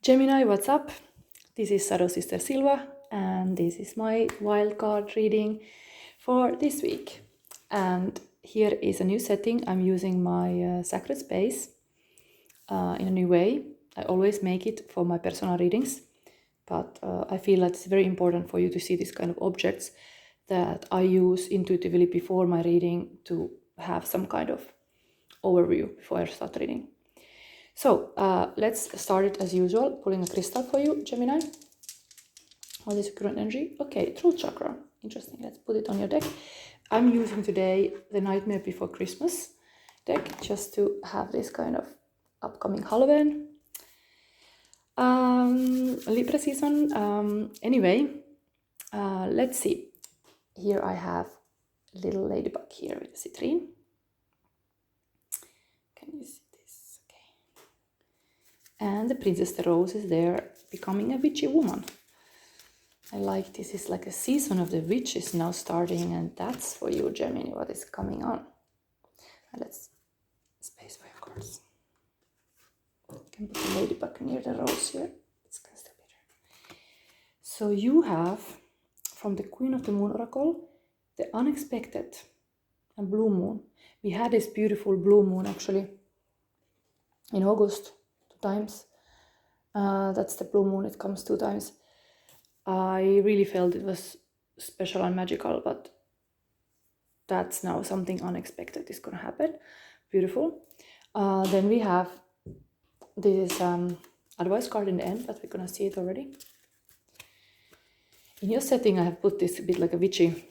Gemini, what's up? This is Shadow Sister Silva, and this is my wildcard reading for this week. And here is a new setting. I'm using my sacred space in a new way. I always make it for my personal readings, but I feel that it's very important for you to see these kind of objects that I use intuitively before my reading to have some kind of overview before I start reading. So let's start it as usual, pulling a crystal for you, Gemini. What is current energy? Okay, throat chakra. Interesting. Let's put it on your deck. I'm using today the Nightmare Before Christmas deck just to have this kind of upcoming Halloween Libra season. Anyway, let's see. Here I have a little ladybug here with a citrine. Can you see this? Okay. And the Princess de Rose is there, becoming a witchy woman. I like this. Is like a season of the witches now starting, and that's for you, Gemini, what is coming on. And let's space for your cards. You can put the ladybug near the rose here. It's gonna still be there. So you have, from the Queen of the Moon Oracle, the unexpected and blue moon. We had this beautiful blue moon actually in August 2 times. That's the blue moon. It comes 2 times. I really felt it was special and magical, but that's now something unexpected is gonna happen. Beautiful. Then we have this advice card in the end, but we're gonna see it already. In your setting, I have put this a bit like a witchy.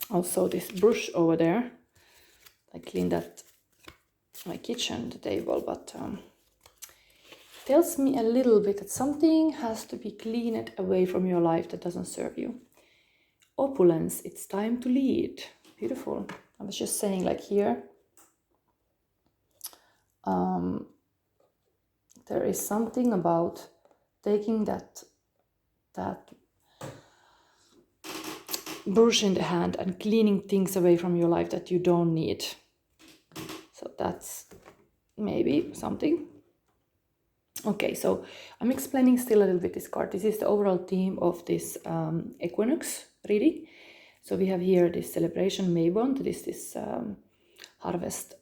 Also, this brush over there. I cleaned that my kitchen table, but tells me a little bit that something has to be cleaned away from your life that doesn't serve you. Opulence, it's time to lead. Beautiful. I was just saying, like here, there is something about taking that brush in the hand and cleaning things away from your life that you don't need. So that's maybe something. Okay, so I'm explaining still a little bit this card. This is the overall theme of this equinox reading. So we have here this celebration Maybond. This Harvest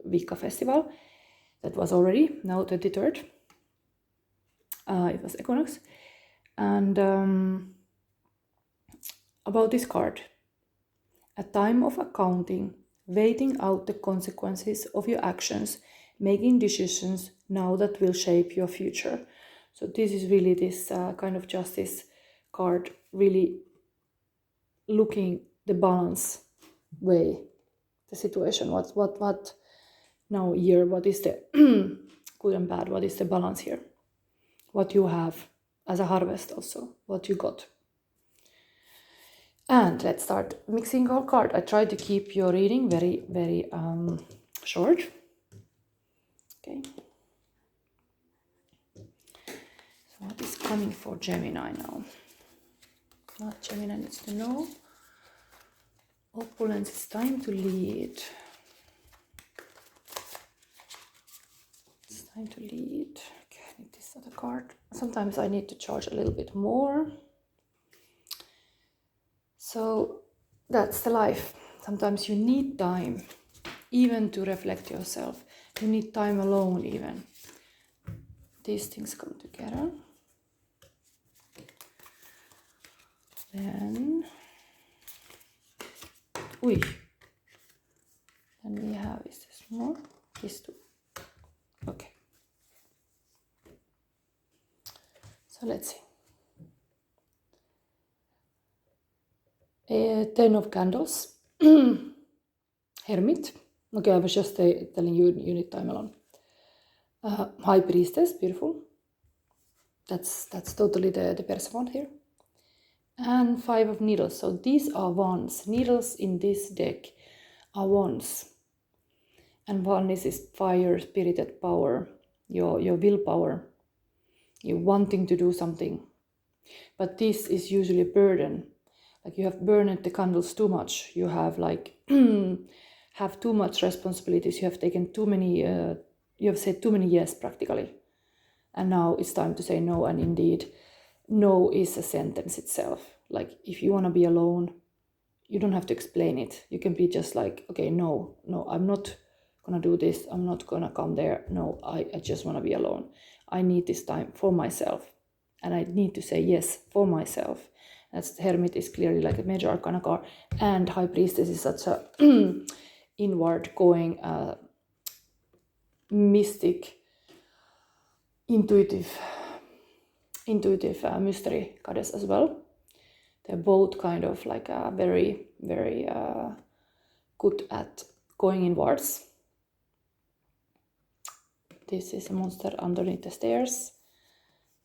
Vika festival that was already now 23rd. It was equinox. And about this card, a time of accounting, weighing out the consequences of your actions, making decisions now that will shape your future. So this is really this kind of justice card, really looking the balance way, the situation, what now here, what is the good and bad, what is the balance here, what you have as a harvest also, what you got. And let's start mixing our card. I try to keep your reading very, very short. Okay. So what is coming for Gemini now? What Gemini needs to know? Opulence, it's time to lead. It's time to lead. Okay, I need this other card. Sometimes I need to charge a little bit more. So that's the life. Sometimes you need time even to reflect yourself. You need time alone even. These things come together. Then, then we have, is this more? These 2. Okay. So let's see. 10 of Candles. Hermit. Okay, I was just telling you need time alone. High Priestess, beautiful. That's totally the Persephone here. And 5 of Needles. So these are wands. Needles in this deck are wands. And one is fire, spirited power, your willpower. You're wanting to do something. But this is usually a burden. Like you have burned the candles too much. You have like have too much responsibilities. You have taken too many. You have said too many yes practically. And now it's time to say no. And indeed, no is a sentence itself. Like, if you want to be alone, you don't have to explain it. You can be just like, okay, no, I'm not gonna do this. I'm not gonna come there. No, I just want to be alone. I need this time for myself. And I need to say yes for myself. That's Hermit is clearly like a major arcana card. And High Priestess is such a inward going, mystic, intuitive mystery goddess as well. They're both kind of like very, very good at going inwards. This is a monster underneath the stairs.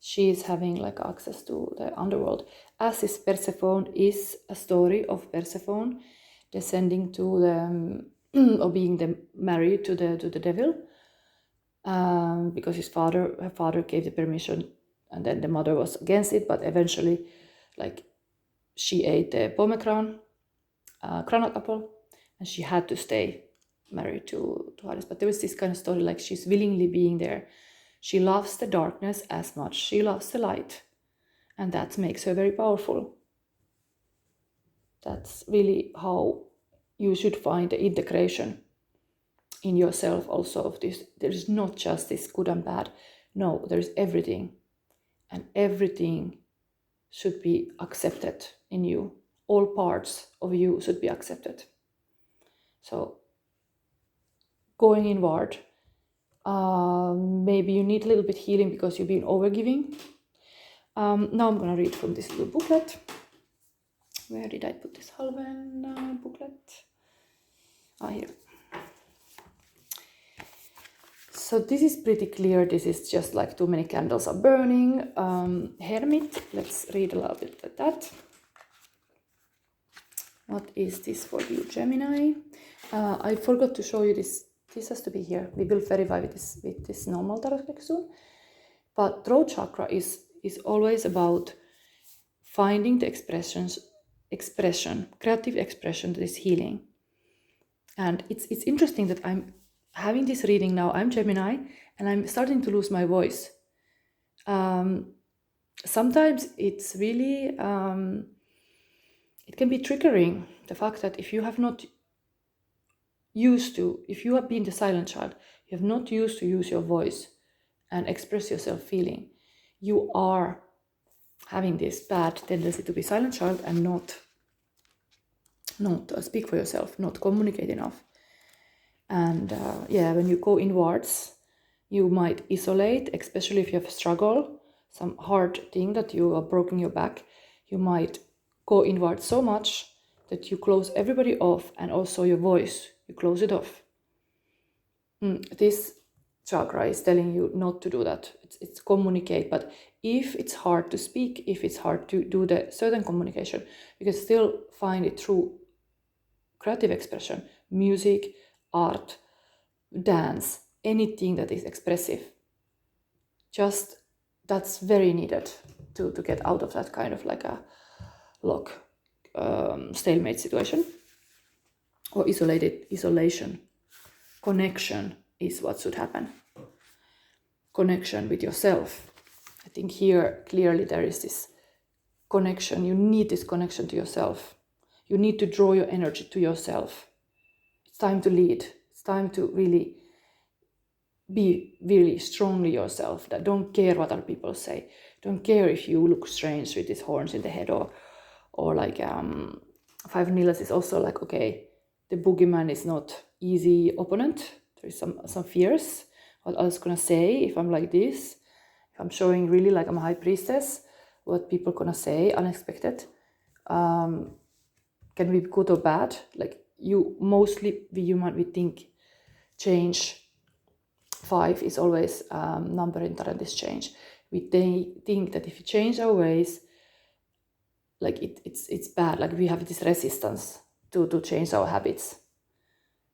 She is having like access to the underworld. As is Persephone is a story of Persephone descending to the or being married to the devil, because her father gave the permission, and then the mother was against it, but eventually, like, she ate the pomegranate granite apple, and she had to stay married to Hades. But there was this kind of story, like, she's willingly being there. She loves the darkness as much she loves the light, and that makes her very powerful. That's really how you should find the integration in yourself also of this. There's not just this good and bad. No, there's everything, and everything should be accepted in you. All parts of you should be accepted. So going inward, maybe you need a little bit healing because you've been overgiving. Now I'm gonna read from this little booklet. Where did I put this Halven booklet? Here. So this is pretty clear. This is just like too many candles are burning. Hermit, let's read a little bit of that. What is this for you, Gemini? I forgot to show you this. This has to be here. We will verify with this normal tarot deck soon. But throat chakra is always about finding the creative expression that is healing. And it's interesting that I'm having this reading now. I'm Gemini, and I'm starting to lose my voice. Sometimes it's really, it can be triggering, the fact that if you have not if you have been the silent child, you have not used to use your voice and express yourself feeling, you are having this bad tendency to be silent child and not speak for yourself, not communicate enough. And when you go inwards, you might isolate, especially if you have a struggle, some hard thing that you are broken your back. You might go inward so much that you close everybody off, and also your voice, you close it off. This chakra is telling you not to do that. It's communicate, but if it's hard to speak, if it's hard to do the certain communication, you can still find it through creative expression, music, art, dance, anything that is expressive. Just that's very needed to get out of that kind of like a stalemate situation or isolation. Connection is what should happen. Connection with yourself. I think here clearly there is this connection. You need this connection to yourself. You need to draw your energy to yourself. It's time to lead. It's time to really be really strongly yourself. That don't care what other people say. Don't care if you look strange with these horns in the head, or like Five of Needles is also like, okay, the boogeyman is not easy opponent. There is some fears. What others gonna say if I'm like this? If I'm showing really like I'm a high priestess, what people gonna say unexpected? Can be good or bad. Like you mostly we think change. 5 is always number in Tarantis change. We think that if we change our ways, like it's bad. Like we have this resistance to change our habits.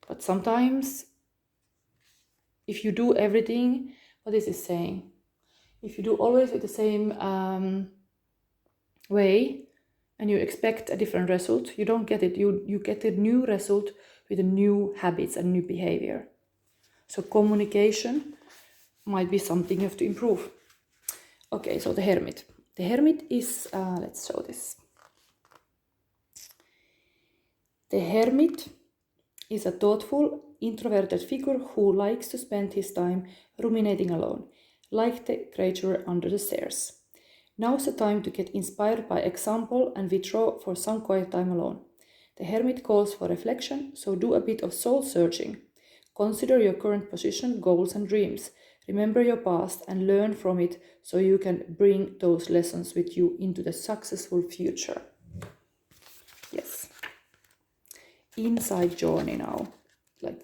But sometimes, if you do everything, what is it saying? If you do always with the same way, and you expect a different result, you don't get it. You get a new result with a new habits and new behavior. So communication might be something you have to improve. Okay, so the Hermit. The Hermit is, let's show this. The Hermit is a thoughtful, introverted figure who likes to spend his time ruminating alone, like the creature under the stairs. Now's the time to get inspired by example and withdraw for some quiet time alone. The Hermit calls for reflection, so do a bit of soul searching. Consider your current position, goals and dreams. Remember your past and learn from it so you can bring those lessons with you into the successful future. Yes. Inside journey now, like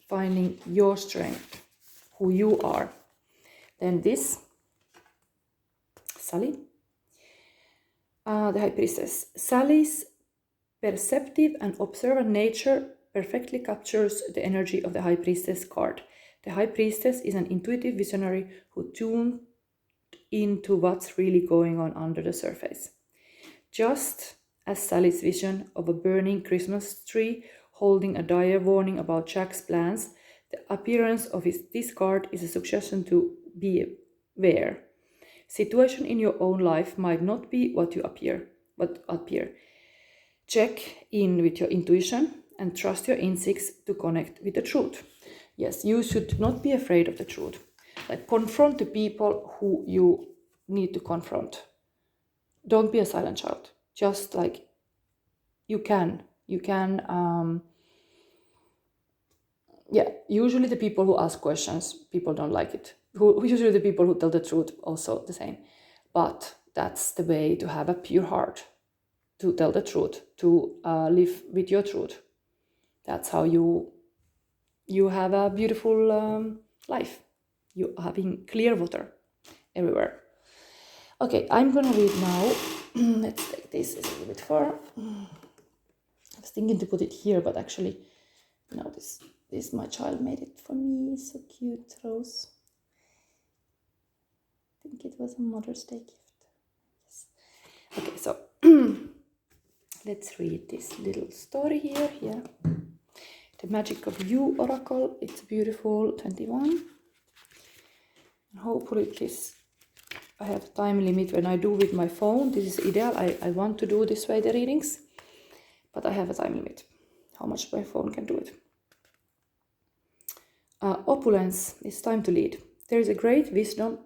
finding your strength, who you are. Then this, Sally, the High Priestess. Sally's perceptive and observant nature perfectly captures the energy of the High Priestess card. The High Priestess is an intuitive visionary who tuned into what's really going on under the surface. Just as Sally's vision of a burning Christmas tree holding a dire warning about Jack's plans, the appearance of this card is a suggestion to be aware. Situation in your own life might not be what appear. Check in with your intuition and trust your instincts to connect with the truth. Yes, you should not be afraid of the truth. Like, confront the people who you need to confront. Don't be a silent child. Just like you can, usually the people who ask questions, people don't like it. Usually the people who tell the truth, also the same. But that's the way to have a pure heart, to tell the truth, to live with your truth. That's how you have a beautiful life. You having clear water everywhere. Okay, I'm gonna read now. Let's take this a little bit far. I was thinking to put it here, but actually, no, this my child made it for me. So cute, Rose. I think it was a Mother's Day gift. Yes. Okay, so let's read this little story here. Yeah. The Magic of You Oracle. It's beautiful, 21. And hopefully I have a time limit when I do with my phone. This is ideal. I want to do this way the readings, but I have a time limit. How much my phone can do it. Opulence, it's time to lead. There is a great wisdom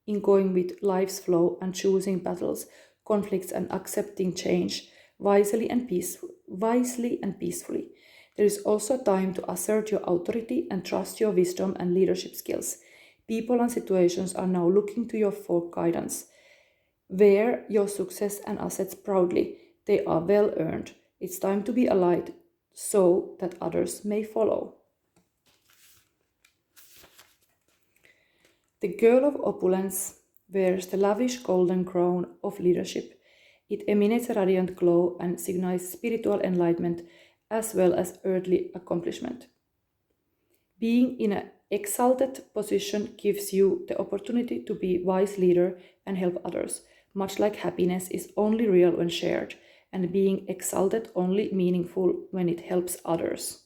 in going with life's flow and choosing battles, conflicts and accepting change wisely and peacefully. There is also time to assert your authority and trust your wisdom and leadership skills. People and situations are now looking to you for guidance. Wear your success and assets proudly. They are well earned. It's time to be a light so that others may follow. The girl of opulence wears the lavish golden crown of leadership. It emanates a radiant glow and signifies spiritual enlightenment as well as earthly accomplishment. Being in an exalted position gives you the opportunity to be a wise leader and help others, much like happiness is only real when shared, and being exalted only meaningful when it helps others.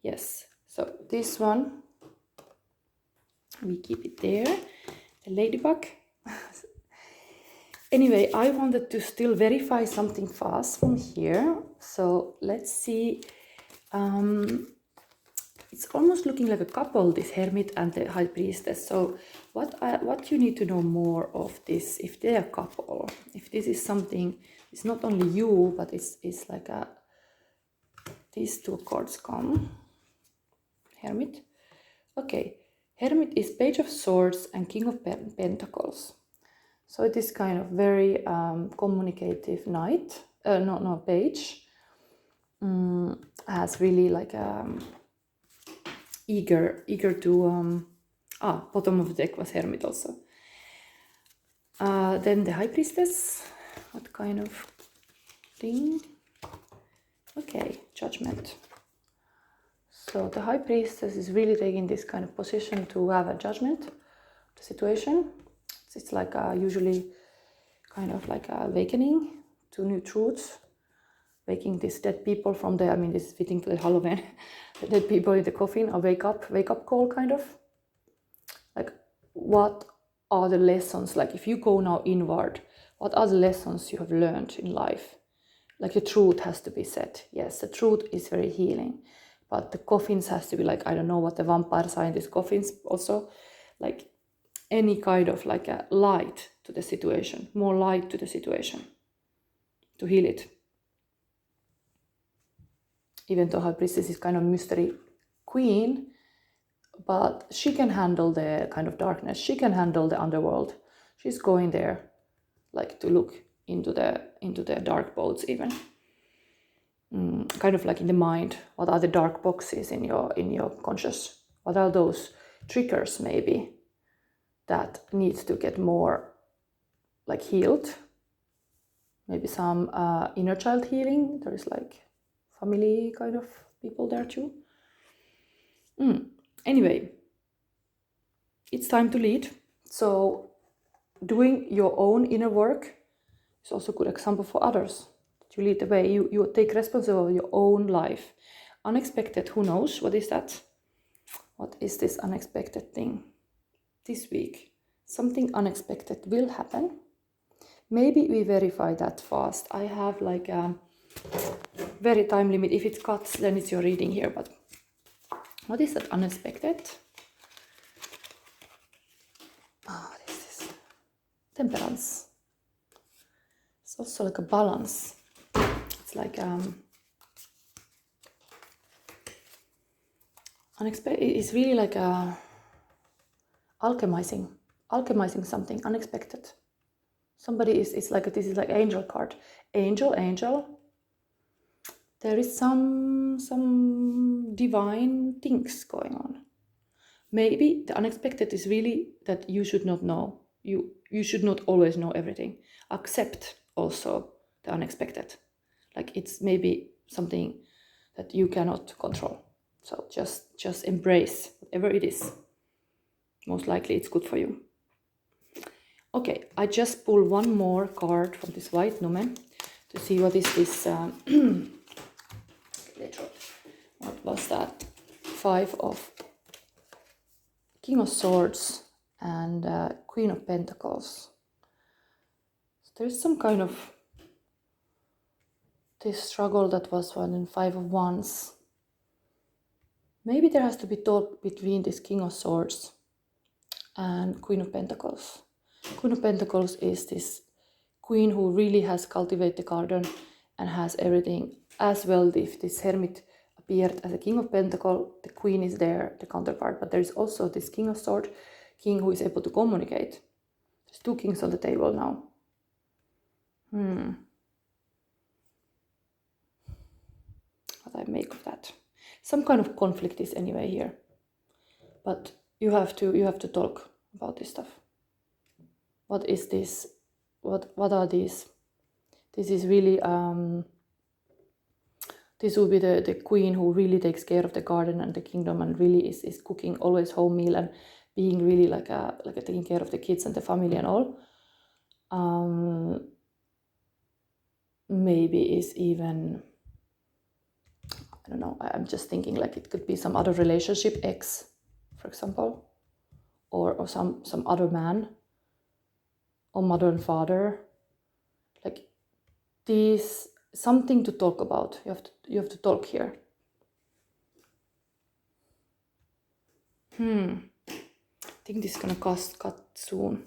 Yes, so this one, we keep it there, the ladybug. Anyway, I wanted to still verify something fast from here, so let's see. It's almost looking like a couple, this Hermit and the High Priestess. So what you need to know more of this, if they're a couple, if this is something, it's not only you, but it's like these two cards come. Hermit. Okay, Hermit is Page of Swords and King of Pentacles. So it is kind of very communicative knight, page. Has really like eager to bottom of the deck was Hermit also. Then the High Priestess, what kind of thing? Okay, Judgment. So the High Priestess is really taking this kind of position to have a judgment of the situation. It's like usually kind of like a awakening to new truths, waking these dead people from the, this is fitting to the Halloween, the dead people in the coffin, a wake up call kind of. Like, what are the lessons, like if you go now inward, what are the lessons you have learned in life? Like the truth has to be said. Yes, the truth is very healing, but the coffins has to be like, I don't know what the vampire scientist coffins also, like any kind of like a light to the situation, more light to the situation to heal it. Even though High Priestess is kind of mystery queen, but she can handle the kind of darkness. She can handle the underworld. She's going there, like to look into the dark boats even. Kind of like in the mind. What are the dark boxes in your conscious? What are those triggers maybe that needs to get more like healed? Maybe some inner child healing. There is like family kind of people there too. Anyway, it's time to lead. So doing your own inner work is also a good example for others. You lead the way, you take responsibility of your own life. Unexpected, who knows? What is that? What is this unexpected thing? This week, something unexpected will happen. Maybe we verify that fast. I have like a very time limit. If it cuts, then it's your reading here. But what is that unexpected? What is this? Temperance. It's also like a balance. It's like unexpected. It's really like a alchemizing something unexpected. Somebody is like, this is like angel card. Angel. There is some divine things going on. Maybe the unexpected is really that you should not know. You should not always know everything. Accept also the unexpected. Like it's maybe something that you cannot control. So just embrace whatever it is. Most likely it's good for you. Okay, I just pull one more card from this white numen to see what is this. What was that? 5 of King of Swords and Queen of Pentacles. So there's some kind of this struggle that was one in 5 of Wands. Maybe there has to be talk between this King of Swords and Queen of Pentacles. Queen of Pentacles is this queen who really has cultivated the garden and has everything. As well, if this Hermit appeared as a King of Pentacles, the Queen is there, the counterpart. But there is also this King of Swords, King who is able to communicate. There's 2 kings on the table now. What I make of that? Some kind of conflict is anyway here. But you have to talk about this stuff. What is this? What are these? This is really this will be the queen who really takes care of the garden and the kingdom and really is cooking always home meal and being really like a taking care of the kids and the family and all. Maybe is even, I don't know, I'm just thinking like it could be some other relationship, ex, for example, or some other man, or mother and father. Like this, something to talk about. You have to talk here. I think this is gonna cut soon.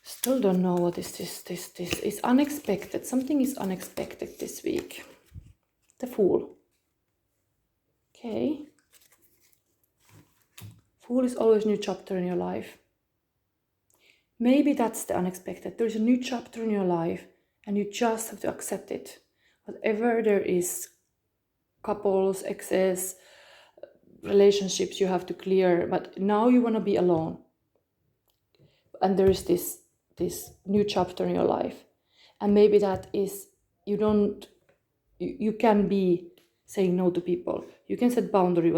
Still don't know what is this. This is unexpected. Something is unexpected this week. The Fool. Okay. Fool is always a new chapter in your life. Maybe that's the unexpected. There's a new chapter in your life and you just have to accept it. Whatever there is, couples, exes, relationships you have to clear, but now you want to be alone. And there is this new chapter in your life. And maybe that is, you can be saying no to people. You can set boundary.